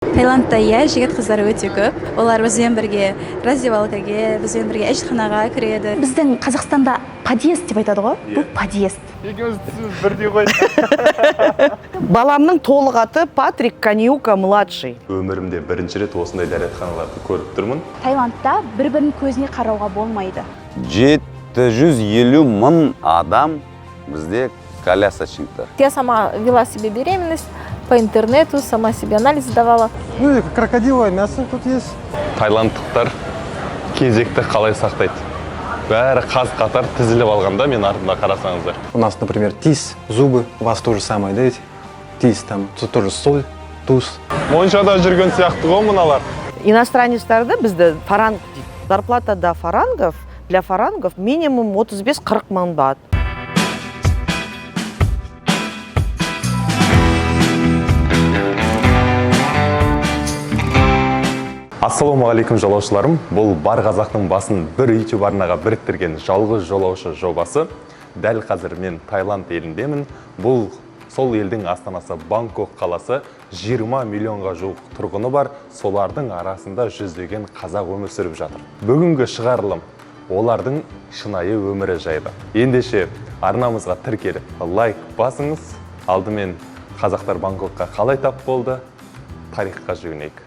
Таиландта жігіт қыздар өте көп. Олар бізбен бірге раздевалкаға, бізбен бірге әжетханаға кіреді. Біздің Қазақстанда подъезд деп айтады ғой. Бұл подъезд. Екеуміз түсіміз бірдей ғой. Баламның толық аты Патрик Каниука младший. Өмірімде бірінші рет осындай дәретханаларды көріп тұрмын. Таиландта бір-бірінің көзіне қарауға болмайды. 750 мың адам бізде колясочниктар. Я сама вела себе беременность по интернету, сама себе анализ сдавала. Ну и крокодиловое мясо тут есть. Таиландтықтар кезекті қалай сақтайды? Бәрі қаз-қатар тізіліп алғанда мен артында қарасаңыздар. У нас, например, тис, зубы. У вас тоже самое, да ведь? Тис, там тут тоже соль, туз. Моншада жүрген сияқты ғой мыналар. Иностранецтарды бізді фаранг дейді. Зарплата для фарангов минимум 35-40 мың бат. Ассалаумағалейкум жолаушыларым. Бұл бар қазақтың басын бір YouTube арнаға біріктірген жалғыз жолаушы жобасы. Дәл қазір мен Таиланд еліндемін. Бұл сол елдің астанасы Бангкок қаласы. 20 миллионға жуық тұрғыны бар. Солардың арасында жүздеген қазақ өмір сүріп жатыр. Бүгінгі шығарылым олардың шынайы өмірі жайлы. Ендеше арнамызға тіркеліп лайк басыңыз. Алдымен қазақтар Бангкокқа қалай тап болды? Тарихқа жүгінейік.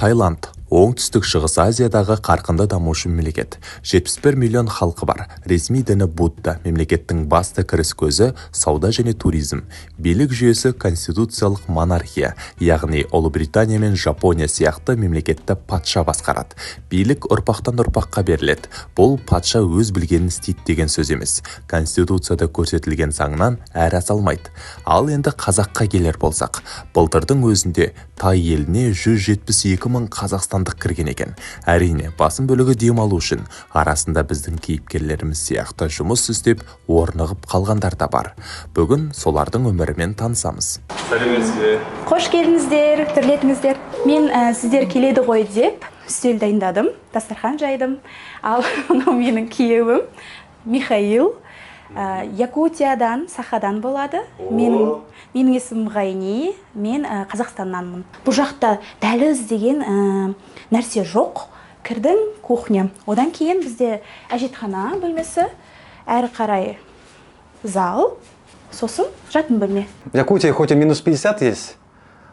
Таиланд оңтүстік шығыс Азиядағы қарқынды дамушы мемлекет. 71 миллион халқы бар. Ресми діні Будда. Мемлекеттің басты кіріс көзі сауда және туризм. Билік жүйесі конституциялық монархия, яғни Ұлыбритания мен Жапония сияқты мемлекетті патша басқарады. Билік ұрпақтан ұрпаққа беріледі. Бұл патша өз білгенін істейді деген сөз емес. Конституцияда көрсетілген заңнан әрі салмайды. Ал енді қазаққа келер болсақ, былтырдың өзінде Тай еліне 172 мың қазақстандық кірген екен. Әрине, басым бөлігі демалу үшін, арасында біздің кейіпкерлеріміз сияқты жұмыс істеп, орнығып қалғандар да бар. Бүгін солардың өмірімен танысамыз. Сәлеметсіз. Қош келдіңіздер, түрлетіңіздер. Мен сіздер келеді ғой деп үстел дайындадым, дастархан жайдым. Ал мынау менің күйеуім Михаил. Якутиядан, Сахадан болады. Менің есімім Ғайни, мен Қазақстаннанмын. Бұл жақта дәліз деген нәрсе жоқ. Кірдің кухня. Одан кейін бізде әжетхана бөлмесі, әрі қарай зал, сосын жатын бөлме. В Якутии хоть и минус 50 есть,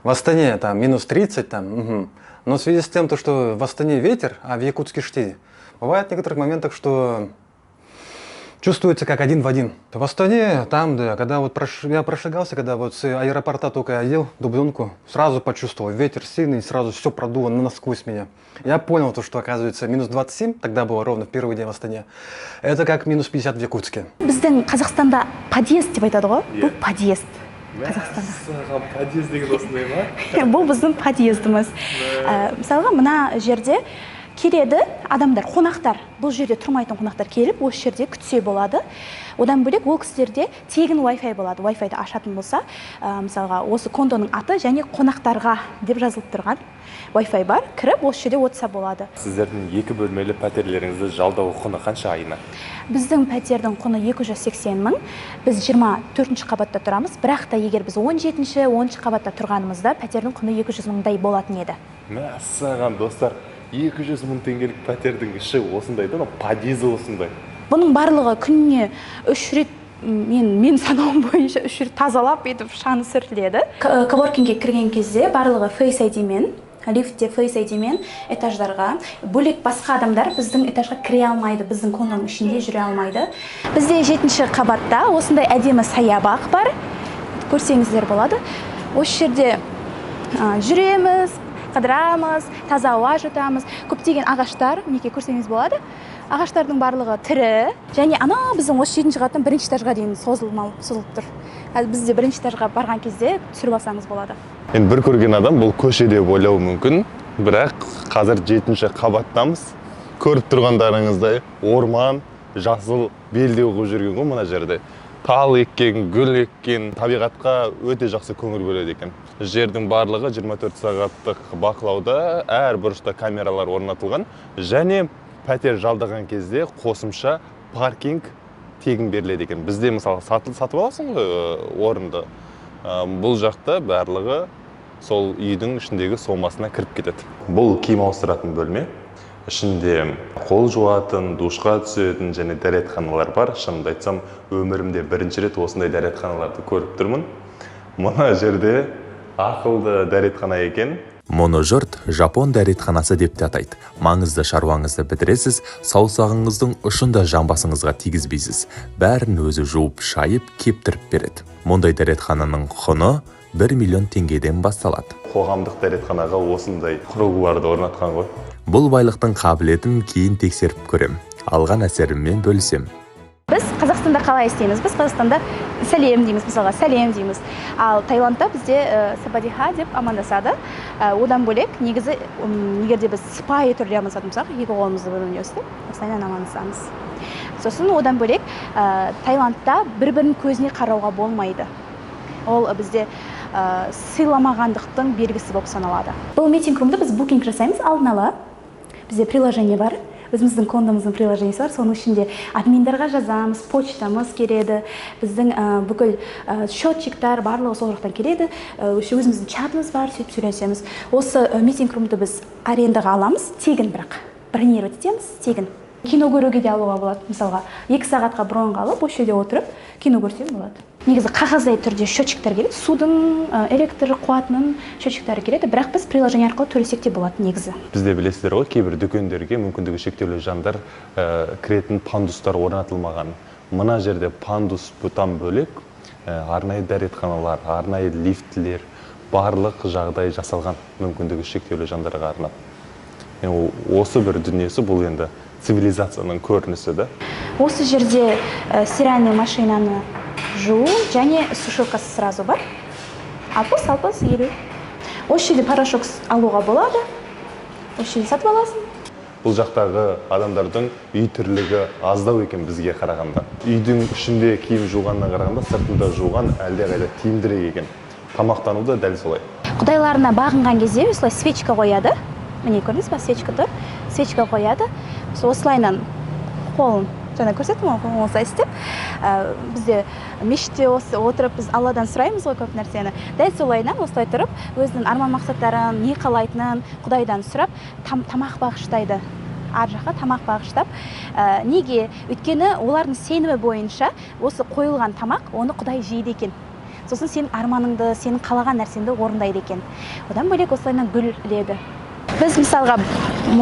в Астане там минус 30 там. Но в связи с тем, что в Астане ветер, а в Якутске штиль, бывает в некоторых моментах, что чувствуется как один в один. В Астане, там, да, когда вот я прошагался, когда вот с аэропорта только я одел дубленку, сразу почувствовал ветер сильный, сразу все продуло насквозь меня. Я понял, что оказывается минус 27, тогда было ровно в первый день в Астане, это как минус 50 в Якутске. Біздің Қазақстанда подъезд деп айтады ғой, бұл подъезд. Қазақстанда. Подъезд деген осындай ма? Бұл біздің подъездіміз. Мысалға, мына жерде келеді адамдар, қонақтар, бұл жерде тұрмайтын қонақтар келіп, осы жерде күтсе болады. Одан бөлек ол кісілерде тегін Wi-Fi болады. Wi-Fi-ді ашатын болса, мысалға, осы кондоның аты және қонақтарға деп жазылып тұрған Wi-Fi бар. Кіріп, осы жерде отырса болады. Сіздердің екі бөлмелі пәтерлеріңізді жалдау құны қанша айына? Біздің пәтердің құны 280 мың. Біз 24-ші қабатта тұрамыз. Бірақ та егер біз 17-ші, 10-ші қабатта тұрғанымызда пәтердің құны 200 мыңдай болатын еді. Мәссаған достар, 200 мың теңгелік пәтердің іші осындайды, подъезі осындай. Бұның барлығы күніне 3 рет, мен санауым бойынша 3 рет тазалап етіп шаңы сүртіледі. Коворкинге кірген кезде барлығы Face ID мен, лифтте Face ID мен этаждарға, бөлек басқа адамдар біздің этажға кіре алмайды, біздің кондоның ішінде жүре алмайды. Бізде 7-ші қабатта осындай әдемі саябақ бар. Көрсеңіздер болады. Осы жерде жүреміз, қыдырамыз, таза ауа жұтамыз. Көптеген ағаштар, неке көрсеңіз болады. Ағаштардың барлығы тірі. Және ана біздің осы 7-ші қабаттан 1-ші этажға дейін созылып тұр. Бізде 1-ші этажға барған кезде түсіріп алсаңыз болады. Енді бір көрген адам бұл көше деп ойлауы мүмкін, бірақ қазір 7-ші қабаттамыз. Көріп тұрғандарыңыздай орман, жасыл белдеу қылып жүрген ғой мына жерде. Тал еккен, гүл еккен, табиғатқа өте жақсы көңіл бөледі екен. Жердің барлығы 24 сағаттық бақылауда, әр бұрышта камералар орнатылған, және пәтер жалдаған кезде қосымша паркинг тегін беріледі екен. Бізде мысалы сатып аласың ғой орынды. Бұл жақта барлығы сол үйдің ішіндегі сомасына кіріп кетеді. Бұл киім ауыстыратын бөлме. Ішінде қол жуатын, душқа түсетін және дәретханалар бар. Шынымды айтсам, өмірімде бірінші рет осындай дәретханаларды көріп тұрмын. Мына жерде ақылды дәретхана екен. Мұны жұрт Жапон дәретханасы деп те атайды. Маңызды шаруаңызды бітіресіз, саусағыңыздың ұшында жамбасыңызға тигізбейсіз. Бәрін өзі жуып, шайып, кептіріп береді. Мұндай дәретхананың құны 1 миллион теңгеден басталады. Қоғамдық дәретханаға осындай құрылғыларды орнатқан ғой. Бұл байлықтың қабілетін кейін тексеріп көрем. Алған әсеріммен бөлісем. Біз Қазақстанда қалай істейміз? Біз Қазақстанда сәлем дейміз, мысалға сәлем дейміз. Ал Таиландта бізде сабадиха деп амандасады. Одан бөлек, негізі, егерде біз сыпайы түрде амандасатын болсақ, екі қолымызды біріне өстіп, осылайынан амандасамыз. Сосын одан бөлек, Таиландта бір-бірінің көзіне қарауға болмайды. Ол бізде сыйламағандықтың белгісі болып саналады. Бұл митинг-румды біз букинг жасаймыз алдын ала. Бізде приложение бар. Өзіміздің кондомыздың приложениесі бар. Соның ішінде админдарға жазамыз, почтамыз келеді. Біздің бүкіл счетчиктар барлығы сол жақтан келеді. Өзіміздің чатымыз бар, сөйтіп сөйлесеміз. Осы митинг-румды біз арендаға аламыз, тегін бірақ. Бронировать етеміз, тегін. Кино көруге де алуға болады. Мысалға, 2 сағатқа бронға алып, осы жерде отырып, кино көрсем болады. Негізі қағаздай түрде счетчиктер келеді. Судың, электр қуатының счетчиктері келеді, бірақ біз приложение арқылы төлесек те болады негізі. Бізде білесіздер ғой, кейбір дүкендерге мүмкіндігі шектеулі жандар кіретін пандустар орнатылмаған. Мына жерде пандус бұтан бөлек, арнайы дәретханалар, арнайы лифтлер, барлық жағдай жасалған мүмкіндігі шектеулі жандарға арнап. Осы бір дүниесі бұл енді цивилизацияның көрінісі да. Осы жерде стиральный машинаны жуу және сушилкасы сразу бар. 60, 50. Осы жерде порошок алуға болады. Осы жерде сатып аласың. Бұл жақтағы адамдардың үй тірлігі аздау екен бізге қарағанда. Үйдің ішінде киім жуғаннан қарағанда сыртында жуған әлдеқайда тиімдірек екен. Тамақтану да дәл солай. Құдайларына бағынған кезде осылай свечка қояды. Міне көрдіңіз ба, свечка тұр. Свечка қояды. Осылайынан қолын жаңа көрсеттім ғой, осылай істеп, бізде мешітте отырып біз Алладан сұраймыз ғой көп нәрсені. Дәл солайынан осылай тұрып, өзінің арман мақсаттарын, не қалайтынын Құдайдан сұрап, тамақ бағыштайды. Ар жаққа тамақ бағыштап. Неге? Өйткені олардың сенімі бойынша осы қойылған тамақ оны Құдай жейді екен. Сосын сенің арманыңды, сенің қалаған нәрсеңді орындайды екен. Одан бөлек осылайынан гүл іледі. Біз мысалға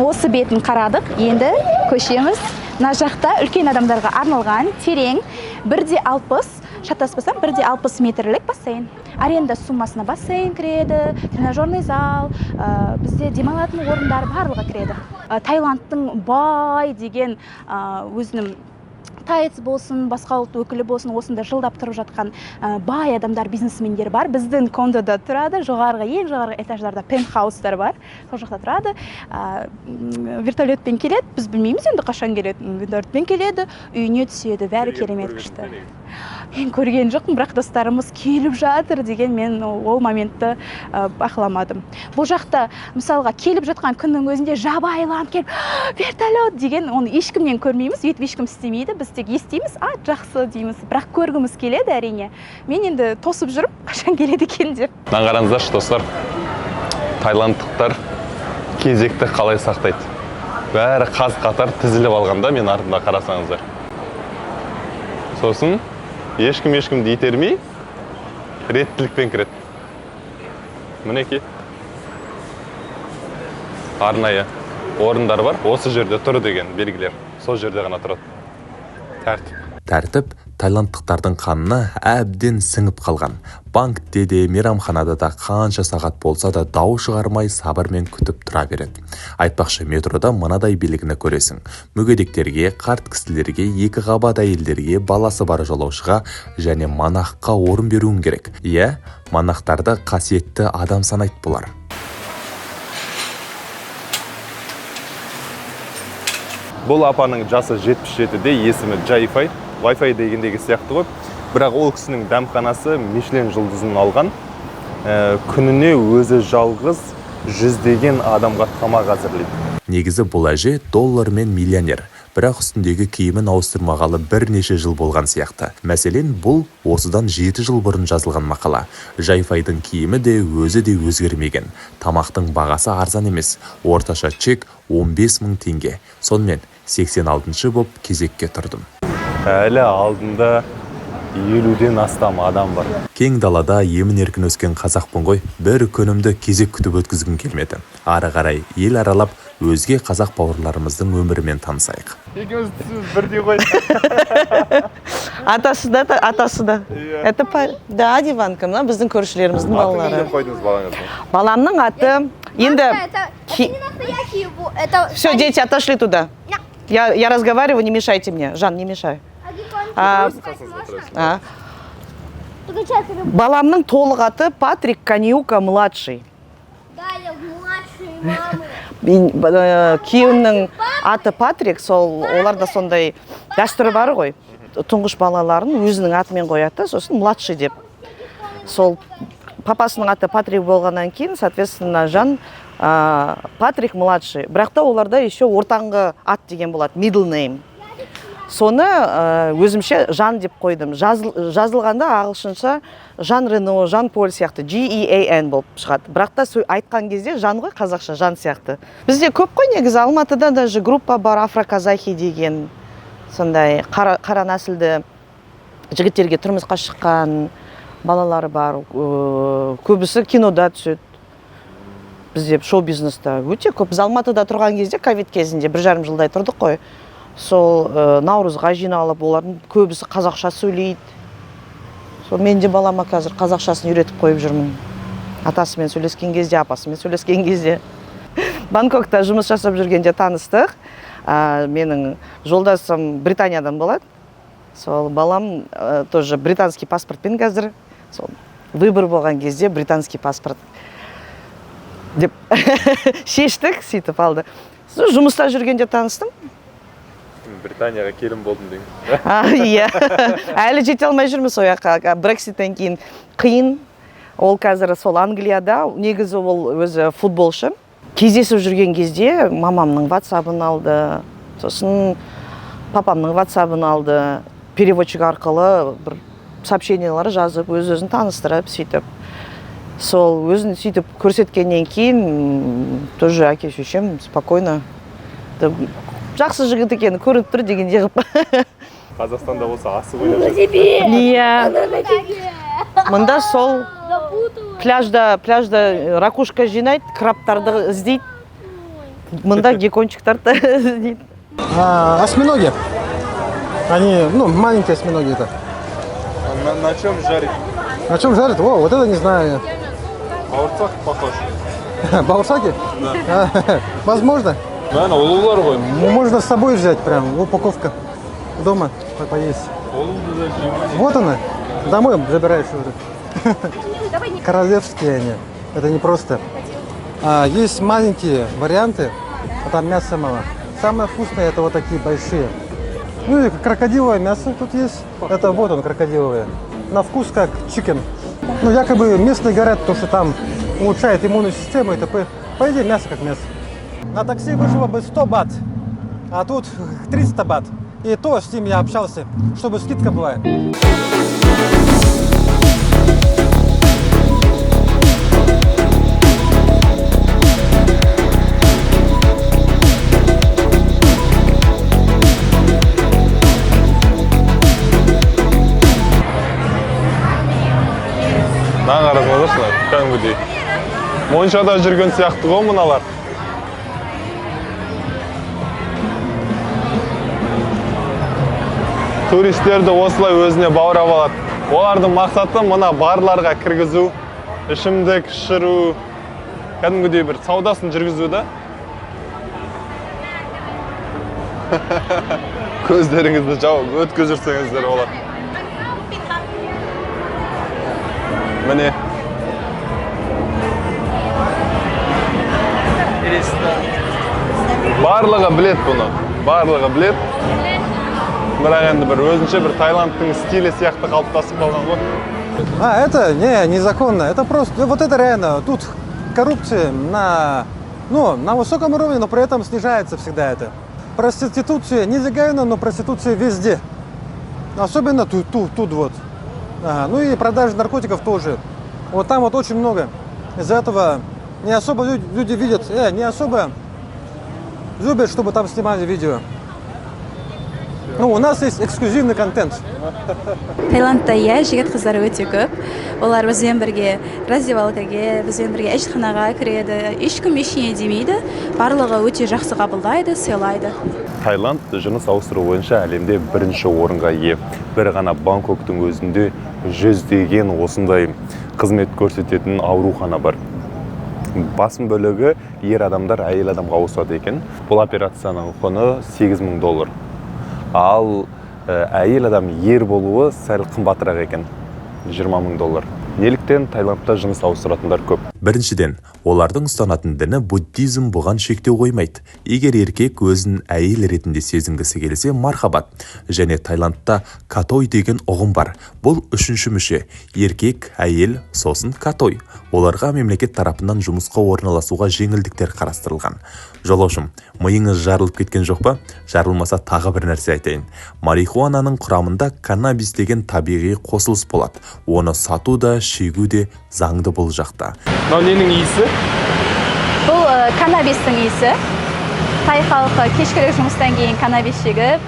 осы бетін қарадық, енді көшеміз. Мына жақта үлкен адамдарға арналған терең 1:60, шатаспасам 1:60 метрлік бассейн. Аренда суммасына бассейн кіреді, тренажерный зал, бізде демалатын орындар барлығы кіреді. Таиландтың бай деген өзінің тайц болсын, басқа ұлт өкілі болсын, осында жылдап тұрып жатқан бай адамдар, бизнесмендер бар. Біздің кондода тұрады, ең жоғарғы этаждарда пентхаустар бар. Сол жақта тұрады. Вертолетпен келеді, біз білмейміз енді қашан келеді. Вертолетпен келеді, үйіне түседі, бәрі керемет күшті. Мен көрген жоқпын, бірақ достарымыз келіп жатыр деген мен ол моментті бақыламадым. Бұл жақта мысалға келіп жатқан күннің өзінде жабайыланып келіп, вертолет деген оны ешкімнен көрмейміз, өйтіп ешкім істемейді. Біз тек естиміз, жақсы дейміз, бірақ көргіміз келеді әрине. Мен енді тосып жүріп, қашан келеді екен деп. Қараңыздаршы достар, таиландтықтар кезекті қалай сақтайды. Бәрі қаз-қатар тізіліп алғанда мен артында қарасаңыздар. Сосын ешкім-ешкімді итермей, реттілікпен кіреді. Мінеки. Арнайы орындар бар, осы жерде тұр деген белгілер. Сол жерде ғана тұрады. Тәртіп таиландтықтардың қанына әбден сіңіп қалған. Банкте де, мейрамханада да қанша сағат болса да дау шығармай сабырмен күтіп тұра береді. Айтпақшы, метрода мынадай белгіні көресің. Мүгедектерге, қарт кісілерге, 2 қабат әйелдерге, баласы бар жолаушыға және монахқа орын беруің керек. Иә, монахтарды қасиетті адам санайды бұлар. Бұл апаның жасы 77-де, есімі Джайфай. Wi-Fi дегендегі сияқты ғой. Бірақ ол кісінің дәмханасы Мишлен жұлдызын алған. Күніне өзі жалғыз 100-деген адамға тамақ әзірлейді. Негізі бұл әже доллармен миллионер. бірақ үстіндегі киімін ауыстырмағалы бірнеше жыл болған сияқты. Мәселен, бұл осыдан 7 жыл бұрын жазылған мақала. Жайфайдың киімі де өзі де өзгермеген. Тамақтың бағасы арзан емес. Орташа чек 15 000 теңге. Сонымен 86-шы боп кезекке тұрдым. Әлі алдында 50-ден астам адам бар. Кең далада емін-еркін өскен қазақпын ғой, бір күнімді кезек күтіп өткізгім келмеді. Ары қарай ел аралап, өзге қазақ бауырларымыздың өмірімен танысайық. Екеуміз бірдей ғой. Атасы да. Это да, Диванка, мына біздің көршілеріміздің балалары. Атын қойдыңыз балаңызға? Баламның аты енді... Это не настоящий, это... Все, дети, отошли туда. Я разговариваю, не мешайте мне. Жан, не мешай. Баламның толық аты Патрик Канюка младший. Да, я младший мамы. Күйеуімнің аты Патрик, сол оларда сондай дәстүрі бар ғой. Тұңғыш балаларын өзінің атымен қояды, сосын младший деп. Сол папасының аты Патрик болғаннан кейін, соответственно, Жан Патрик младший. Бірақ та оларда еще ортаңғы ат деген болады, middle name. Соны өзімше Жан деп қойдым. Жазылғанда ағылшынша Жан Рено, Жан Поль сияқты G-E-A-N болып шығады. Бірақ та айтқан кезде Жан ғой, қазақша Жан сияқты. Бізде көп қой негізі, Алматыда даже группа бар, Афроказахи деген. Сондай қара нәсілді жігіттерге тұрмысқа шыққан балалары бар. Көбісі кинода түседі. Бізде шоу-бизнеста өте көп. Біз Алматыда тұрған кезде, ковид кезінде 1,5 жылдай тұрдық қой. Сол Наурызға жиналып, олардың көбісі қазақша сөйлейді. Сол мен де балама қазір қазақшасын үйретіп қойып жүрмін. Атасымен сөйлескен кезде, апасымен сөйлескен кезде. Бангкокта жұмыс жасап жүргенде таныстық. Менің жолдасым Британиядан болады. Сол балам тоже британский паспортпен қазір. Сол выбор болған кезде британский паспорт деп шештік, сөйтіп алды. Жұмыста жүргенде таныстым. Британияға келін болдым деген. Иә. Әлі жете алмай жүрміз сол жаққа. Брекситтен кейін қиын. Ол қазір сол Англияда, негізі ол өзі футболшы. Кездесіп жүрген кезде мамамның WhatsApp-ын алды, сосын папамның WhatsApp-ын алды. Переводчик арқылы бір сообщениялар жазып, өз-өзін таныстырып, сөйтіп. Сол өзін сөйтіп көрсеткеннен кейін тоже әке-шешем спокойно. Жақсы жігіт екен, көрініп тұр дегенде қып. Қазақстанда болса асық ойнап жүрсіз. Иә. Мында сол пляжда ракушка жинайды, крабтарды іздейді. Мында геккончиктарды іздейді. Осьминоги. Они, маленькие осьминоги это. На чем жарить? На чем жарят? О, вот это не знаю. Бауырсақ похож. Бауырсаки? Да. Возможно. Мәні, олулар ғой. Можно с собой взять прям, упаковка. Дома поесть. Вот она. Домой забираешь уже. Королевские они. Это не просто. Есть маленькие варианты, а там мяса мало. Самое вкусное это вот такие большие. Ну и крокодиловое мясо тут есть. Это вот он, крокодиловое. На вкус как чикен. Якобы местные говорят, что там улучшает иммунную систему и т.п. По идее мясо как мясо. На такси вышло бы 100 бат, а тут 300 бат. И то с ним я общался, чтобы скидка была. Қарасыңыздаршы, кәдімгідей. Моншада жүрген сияқты ғой мыналар. Туристерді осылай өзіне баурап алады. Олардың мақсаты мына барларға кіргізу, ішімдік ішіру, кәдімгідей бір саудасын жүргізу да. Көздеріңізді жауып өткізірсеңіздер олар. Міне. Барлығы білет бұны. Барлығы білет. Бірақ енді бір өзінше бір Таиландтың стилі сияқты қалыптасып қалған ғой. Это незаконно. Это просто, вот это реально. Тут коррупция на высоком уровне, но при этом снижается всегда это. Проституция нелегальна, но проституция везде. Особенно тут вот. Ага. Ну и продажа наркотиков тоже. Вот там вот очень много. Из-за этого не особо люди видят, не особо любят, чтобы там снимали видео. Ну, у нас есть эксклюзивный контент. Таиландта жігіт қыздар өте көп. Олар бізбен бірге раздевалкаға, бізбен бірге ішханаға кіреді. Ешкім ештеңе демейді. Барлығы өте жақсы қабылдайды, сыйлайды. Таиланд жыныс ауыстыру бойынша әлемде бірінші орынға ие. Бір ғана Бангкоктың өзінде жүздеген осындай қызмет көрсететін аурухана бар. Басым бөлігі ер адамдар әйел адамға ауысады екен. Бұл операцияның құны $8,000. Ал әйел адам ер болуы сәл қымбатырақ екен, $20,000. Неліктен Таиландта жыныс ауыстыратындар көп? Біріншіден, олардың ұстанатын діні буддизм бұған шектеу қоймайды. Егер еркек өзін әйел ретінде сезінгісі келсе, мархабат. Және Таиландта катой деген ұғым бар. Бұл үшінші мүше. Еркек, әйел, сосын катой. Оларға мемлекет тарапынан жұмысқа орналасуға жеңілдіктер қарастырылған. Жолаушым, миыңыз жарылып кеткен жоқ па? Жарылмаса тағы бір нәрсе айтайын. Марихуананың құрамында каннабис деген табиғи қосылыс болады. Оны сату да, шегу де заңды бұл жақта. Мынау ненің иісі? Бұл каннабистің иісі. Тай халқы кешкілік жұмыстан кейін каннабис шегіп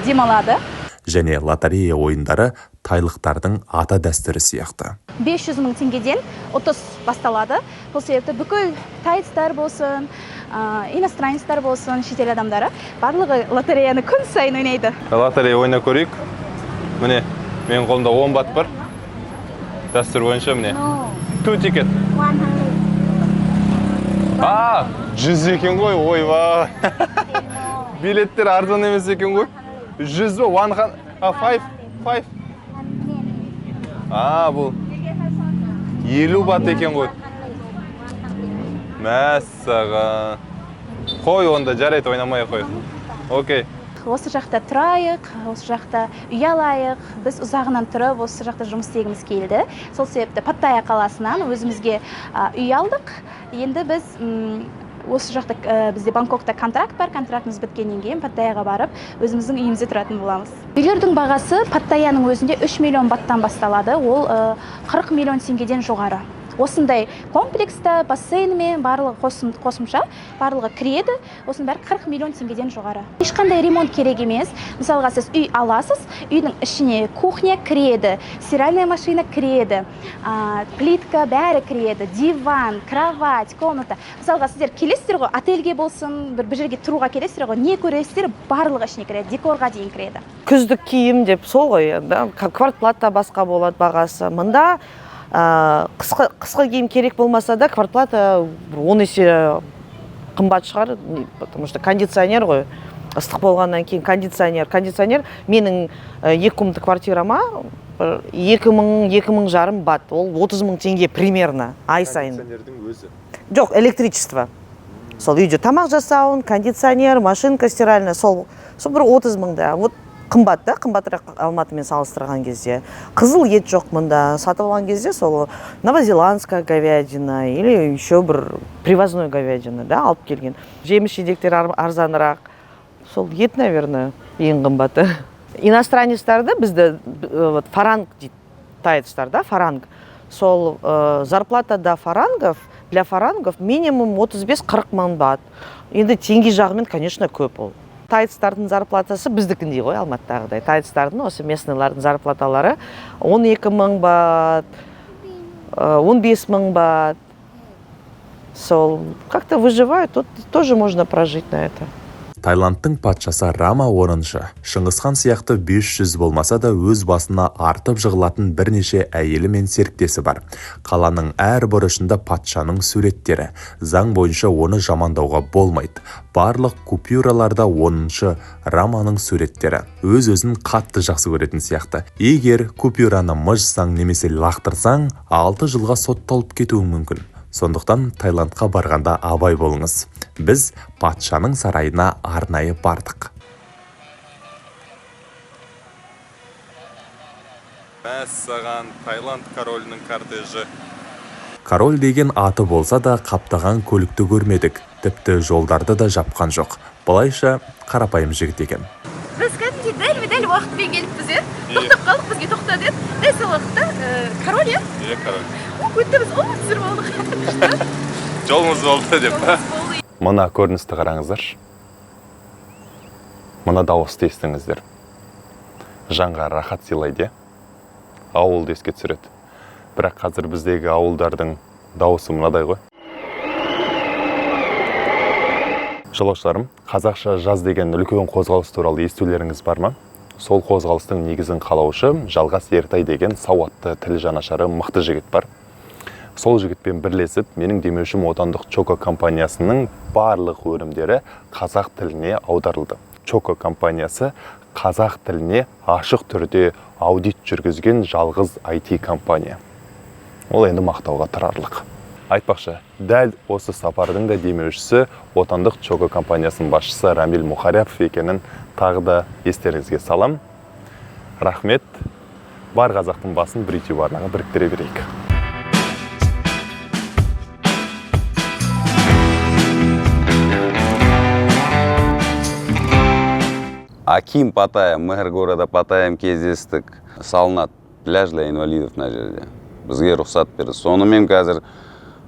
демалады. Және лотерея ойындары тайлықтардың ата дәстүрі сияқты. 500,000 теңгеден 30 басталады. Бұл себепті бүкіл тайцтар болсын, иностранецтар болсын, шетел адамдары барлығы лотереяны күн сайын ойнайды. Лотерея ойнап көрейік. Міне, менің қолымда 10 бат бар. Дәстүр бойынша міне. 2 ticket. 100 екен ғой, ойба. Билеттер арзан емес екен ғой. 100 ба? 5. Бұл 50 бат екен ғой. Мәссаған. Қой, онда жарайды, ойнамай қой. Окей. Осы жақта тұрайық, осы жақта үй алайық. Біз ұзағынан тұрып, осы жақта жұмыс істегіміз келді. Сол себепті Паттайя қаласынан өзімізге үй алдық. Енді біз осы жақта бізде Бангкокта контракт бар. Контрактымыз біткеннен кейін Паттайяға барып, өзіміздің үйімізде тұратын боламыз. Үйлердің бағасы Паттайяның өзінде 3 миллион баттан басталады. Ол 40 миллион теңгеден жоғары. Осындай комплекста бассейнімен барлығы қосымша, барлығы кіреді. Осының бәрі 40 миллион теңгеден жоғары. Ешқандай ремонт керек емес. Мысалға сіз үй аласыз, үйдің ішіне кухня кіреді, стиральная машина кіреді, плитка бәрі кіреді, диван, кровать, комната. Мысалға сіздер келесіздер ғой, отельге болсын, бір жерге тұруға келесіздер ғой, не көресіздер, барлығы ішіне кіреді, декорға дейін кіреді. Күздік киім деп сол ғой, квартплата басқа болады бағасы. Мында қысқы киім керек болмаса да квартплата 10 есе қымбат шығар, потому что кондиционер ғой, ыстық болғаннан кейін кондиционер менің 2 комната квартирама 2,000 жарым бат, ол 30,000 теңге примерно ай сайын. Кондиционердің өзі? Жоқ, электричество. Сол үйде тамақ жасауын, кондиционер, машинка стиральная, сол бір 30,000 да. Вот қымбат да, қымбатырақ Алматымен салыстырған кезде. Қызыл ет жоқ мұнда, сатып алған кезде сол новозеландская говядина или еще бір привозной говядина, да, алып келген. Жеміс-жидектер арзанырақ. Сол ет, наверное, ең қымбаты. Иностранецтарды бізді фаранг дейді, тайцтар, да, фаранг. Сол зарплата для фарангов минимум 35-40 мың бат. Енді теңге жағымен, конечно, көп ол. Тайцтардың зарплатасы біздікіндей ғой, Алматыдағыдай. Тайцтардың, осы местныйлардың зарплаталары 12,000 бат, 15,000 бат. Сол, как-то выживают, тут тоже можно прожить на это. Таиландтың патшасы Рама 10-шы. Шыңғысхан сияқты 500 болмаса да өз басына артып жығылатын бірнеше әйелі мен серіктесі бар. Қаланың әр бұрышында патшаның суреттері. Заң бойынша оны жамандауға болмайды. Барлық купюраларда 10-шы Раманың суреттері. Өз-өзін қатты жақсы көретін сияқты. Егер купюраны мыжсаң немесе лақтырсаң, 6 жылға сотталып кетуің мүмкін. Сондықтан Таиландқа барғанда абай болыңыз. Біз патшаның сарайына арнайы бардық. Мәссаған, Таиланд королінің кортежі. Король деген аты болса да қаптаған көлікті көрмедік. тіпті жолдарды да жапқан жоқ. Былайша қарапайым жігіт екен. Біз кәдімгідей дәл уақытпен келіппіз, тоқтап қалдық, бізге тоқта деді. Дәл сол уақытта король, Король. өтті, біз түсіріп алдық. Жолымыз болды деп. Мына көріністі қараңыздар. Мына дауысты естіңіздер. Жанға рахат сыйлайды, ауылды еске түсіреді. Бірақ қазір біздегі ауылдардың дауысы мынадай ғой. Жолаушыларым, қазақша жаз деген үлкен қозғалыс туралы естулеріңіз бар ма? Сол қозғалыстың негізін қалаушы Жалғас Ертай деген сауатты тіл жанашыры мықты жігіт бар. Сол жігітпен бірлесіп, менің демеушім отандық Чоко компаниясының барлық өнімдері қазақ тіліне аударылды. Чоко компаниясы қазақ тіліне ашық түрде аудит жүргізген жалғыз IT компания. Ол енді мақтауға тұрарлық. Айтпақшы, дәл осы сапардың да демеушісі отандық Чоко компаниясының басшысы Рамиль Мухаряпов екенін тағы да естеріңізге салам. Рахмет. Бар қазақтың басын бір YouTube арнаға біріктіре берейік. Аким Патаем, мэр города Патаем кездестік. Салынады пляж для инвалидов на жерде. Бізге рұқсат берді. Сонымен қазір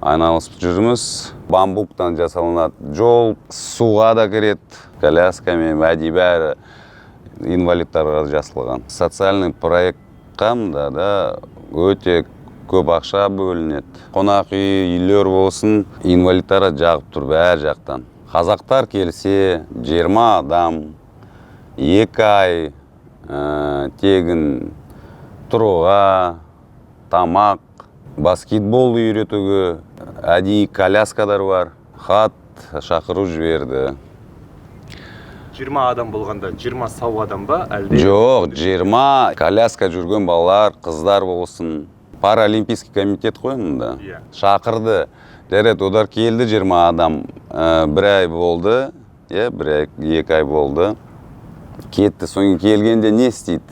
айналысып жүрміз. Бамбуктан жасалынады жол, суға да кіреді. Коляскамен бәрі инвалидтарға жасалған. Социальный проектқа да өте көп ақша бөлінеді. Қонақ үй, үйлер болсын, инвалидтарға жағып тұр бәр жақтан. Қазақтар келсе 20 адам 2 ай тегін тұруға, тамақ, баскетбол үйретуге, әдейі коляскадар бар. Хат шақыру жіберді. 20 адам болғанда 20 сау адам ба? Әлде? Жоқ, 20 коляска жүрген балалар, қыздар болсын. Паралимпийский комитет қой мұнда. Шақырды. Дәрет, одар келді 20 адам. 1 ай болды, 2 ай болды. Кетті, соң келгенде не істейді?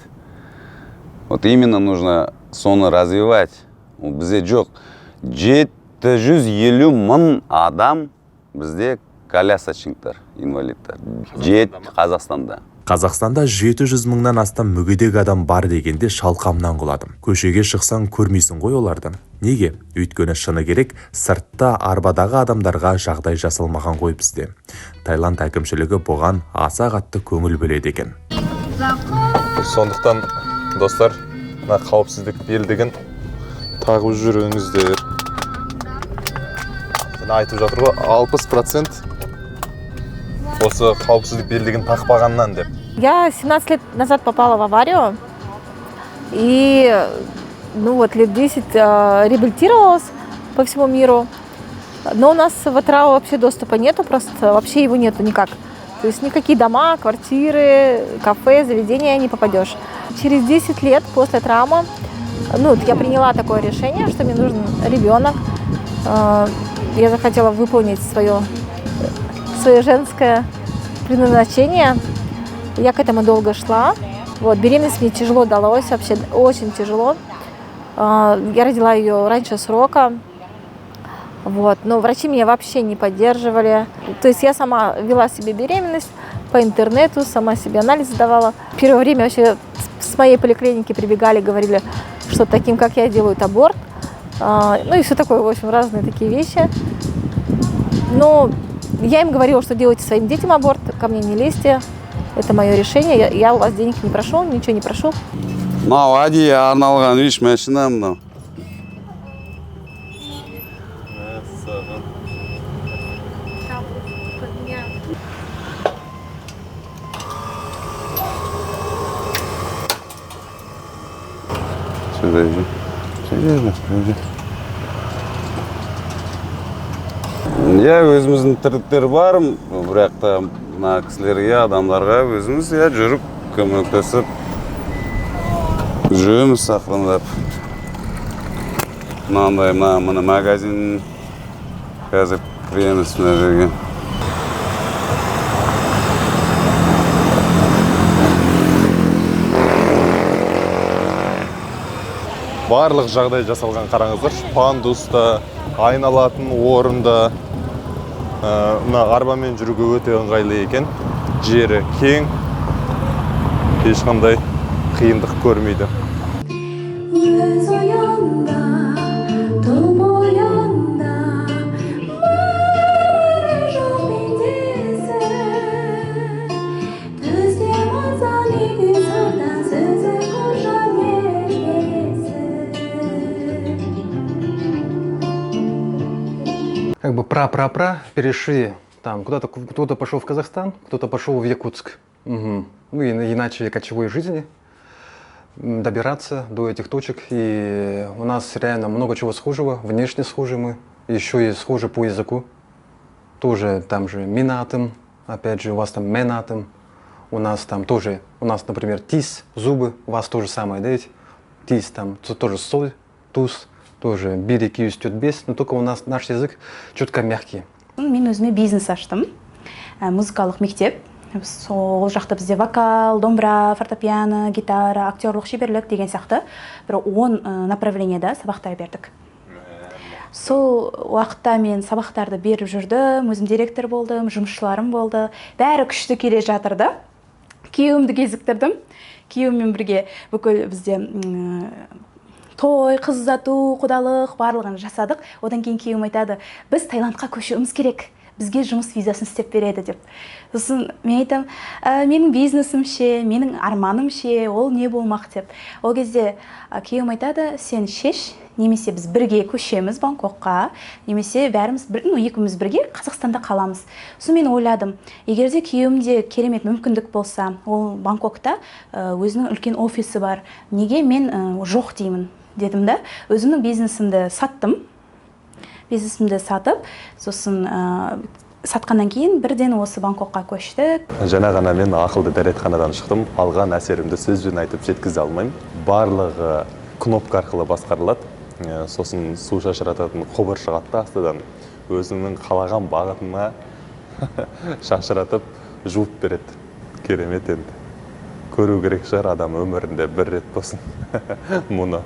Вот именно нужно соны развивать. Бізде жоқ. 750 мың адам бізде колясочниктар, инвалидтар. Қазақстанда. Қазақстанда 700 мыңнан астам мүгедек адам бар дегенде шалқамнан құладым. Көшеге шықсаң көрмейсің ғой оларды. Неге? Өйткені шыны керек, сыртта арбадағы адамдарға жағдай жасалмаған ғой бізде. Таиланд әкімшілігі бұған аса қатты көңіл бөледі екен. Сондықтан, достар, қауіпсіздік белдігін тағып жүріңіздер. Айтып жатыр ғой, 60% осы қауіпсіздік белдігін тақпағаннан деп. Я 17 лет назад попала в аварию и лет 10 реабилитировалась по всему миру. Но у нас в АТРАО вообще доступа нету, просто вообще его нету никак. То есть никакие дома, квартиры, кафе, заведения не попадешь. Через 10 лет после травмы я приняла такое решение, что мне нужен ребенок. Я захотела выполнить свое женское предназначение. Я к этому долго шла. Беременность мне тяжело далась, вообще очень тяжело. Я родила ее раньше срока. Но врачи меня вообще не поддерживали. То есть я сама вела себе беременность по интернету, сама себе анализ сдавала. Первое время вообще с моей поликлиники прибегали, говорили, что таким, как я, делают аборт. И все такое, в общем, разные такие вещи. Но я им говорила, что делайте своим детям аборт, ко мне не лезьте. Это мое решение. Я у вас денег не прошу, ничего не прошу. Әдейі арналған үш машина мынау. Өзіміздің тірліктер бар, бірақ та мына кісілерге, адамдарға өзіміз жүріп, көмектесіп жүрміз ақырындап. Мынандай мына магазин қазір кіреміз мына жерге. Барлық жағдай жасалған қараңыздар. Пандуста, айналатын орында. мына арбамен жүруге өте ыңғайлы екен. Жері кең, ешқандай қиындық көрмейді. Göz oyanda, tom oyanda, var жоқ пендесі. Түзде мазан үйге сардан сөзі қожан ергесі. Как бы пра-пра-пра перешли, там кто-то пошел в Казахстан, кто-то пошел в Якутск. Мгм. Ну и начали кочевой жизни добираться до этих точек. И у нас реально много чего схожего, внешне схожи мы, еще и схожи по языку. Тоже там же минатым, опять же у вас там менатым, у нас там тоже, у нас, например, тис, зубы, у вас то же самое, да ведь? Тис там тоже соль, туз, тоже берег юстет бес, но только у нас наш язык четко мягкий. Мен өзіме бизнес аштым, музыкалық мектеп. Сол жақта бізде вокал, домбыра, фортепиано, гитара, актерлық шеберлік деген сияқты бір 10 направлениеда сабақтар бердік. Сол уақытта мен сабақтарды беріп жүрдім, өзім директор болдым, жұмысшыларым болды. Бәрі күшті келе жатырды. Күйеуімді кезіктірдім. Күйеуіммен бірге бүкіл бізде той, қыз ұзату, құдалық барлығын жасадық. Одан кейін күйеуім айтады, біз Таиландқа көшуіміз керек. Бізге жұмыс визасын істеп береді деп. Сосын мен айтам, менің бизнесім ше, менің арманым ше, ол не болмақ деп. Ол кезде күйеуім айтады, сен шеш, немесе біз бірге көшеміз Бангкокқа, немесе бәріміз екеуміз бірге Қазақстанда қаламыз. Сосын мен ойладым, егерде күйеуімде керемет мүмкіндік болса, ол Бангкокта өзінің үлкен офисі бар. Неге мен жоқ деймін дедім да, өзімнің бизнесімді саттым. Бизнесімді сатып, сосын сатқаннан кейін бірден осы Бангкокқа көштік. Жаңа ғана мен ақылды дәретханадан шықтым. Алған әсерімді сөзбен айтып жеткізе алмаймын. Барлығы кнопка арқылы басқарылады. Сосын су шашырататын құбыр шығады астыдан. Өзінің қалаған бағытына шашыратып жуып береді. Керемет енді. Көру керек шығар адам өмірінде бір рет болсын мұны.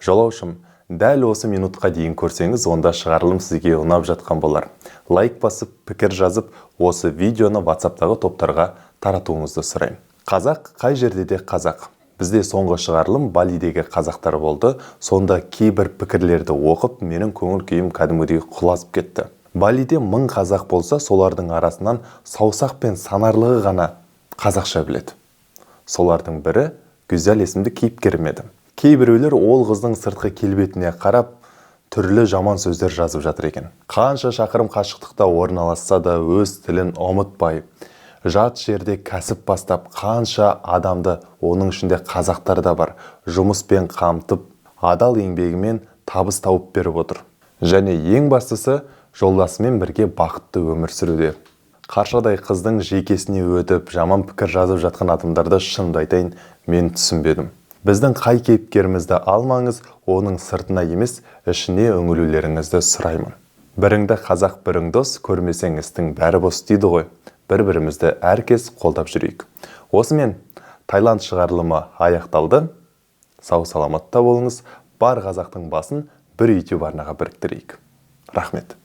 Жолаушым, дәл осы минутқа дейін көрсеңіз, онда шығарылым сізге ұнап жатқан болар. Лайк басып, пікір жазып, осы видеоны WhatsApp-тағы топтарға таратуыңызды сұраймын. Қазақ қай жерде де қазақ. Бізде соңғы шығарылым Балидегі қазақтар болды. Сонда кейбір пікірлерді оқып, менің көңіл күйім кәдімгідей құлазып кетті. Балиде 1000 қазақ болса, солардың арасынан саусақ пен санарлығы ғана қазақша біледі. Солардың бірі Гүзел есімді кейіпкерім еді. Кейбіреулер ол қыздың сыртқы келбетіне қарап, түрлі жаман сөздер жазып жатыр екен. Қанша шақырым қашықтықта орналасса да өз тілін ұмытпай, жат жерде кәсіп бастап, қанша адамды, оның ішінде қазақтар да бар, жұмыспен қамтып, адал еңбегімен табыс тауып беріп отыр. Және ең бастысы, жолдасымен бірге бақытты өмір сүруде. Қаршадай қыздың жекесіне өтіп, жаман пікір жазып жатқан адамдарды шынымды айтайын, мен түсінбедім. Біздің қай кейіпкерімізді алмаңыз, оның сыртына емес, ішіне үңілулеріңізді сұраймын. Біріңді қазақ, бірің дос, көрмесең істің бәрі бос дейді ғой. Бір-бірімізді әркез қолдап жүрейік. Осымен Таиланд шығарылымы аяқталды. Сау саламатта болыңыз, бар қазақтың басын бір YouTube арнаға біріктірейік. Рахмет.